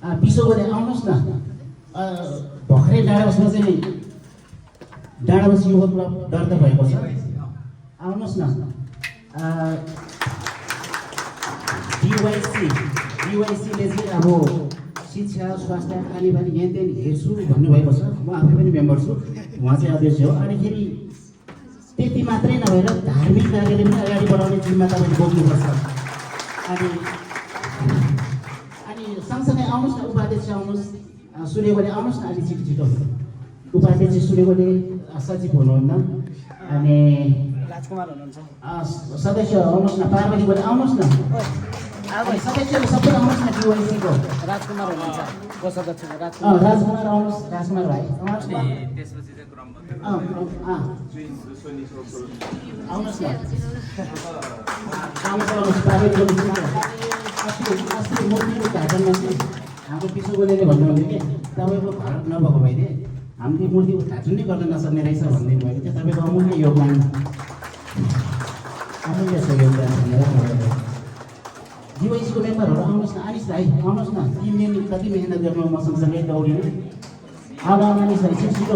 पिसो गरे आउनुहोस् न। भर्खरै डाँडा बसमा चाहिँ डाँडा बस युवा क्लब दर्ता भएको छ, आउनुहोस् न। डिवाइसीले चाहिँ अब शिक्षा स्वास्थ्य खानेपानी यहाँ त्यहाँ हेर्छु भन्नुभएको छ। म आफै पनि मेम्बर छु, उहाँ चाहिँ अध्यक्ष हो। अनिखेरि त्यति मात्रै नभएर धार्मिक कार्यले पनि अगाडि बढाउने जिम्मा तपाईँले बोक्नुपर्छ। अनि सँगसँगै आउनुहोस् न, उपाध्यक्ष आउनुहोस्, सूर्यगोले आउनुहोस् न, अलि छिटो छिटो। उपाध्यक्ष सूर्यगोले सचिव हुनुहुन्न, अनि राजकुमार हुनुहुन्छ, सदस्य आउनुहोस् न, पार्वती गोले आउनुहोस् न, सदस्यहरू सबै आउनुहोस् न। डिवाइसीको राजकुमार हुनुहुन्छ, राजकुमार आउनुहोस्, राजकुमार भाइ आउनुहोस् न। आउनुहोस् न, आउनुहोस् पार्वती गोले। अस्ति मूर्तिको उद्घाटनमा चाहिँ हाम्रो पिसो गोलेले भन्नुहुन्थ्यो कि तपाईँको घर नभएको भइदिए हामीले मूर्ति उद्घाटन नै गर्न नसक्ने रहेछ भनिदिनु भएको थियो। तपाईँको अमूल्य योगदान, अमूल्य छ योगदान भनेर। डिवाइसीको मेम्बरहरू आउनुहोस् न, आनिस भाइ आउनुहोस् न। 3 दिन कति मेहनत गर्नु म सँगसँगै दौडिनु। अब आउनु आनिस भाइ छिटो छिटो।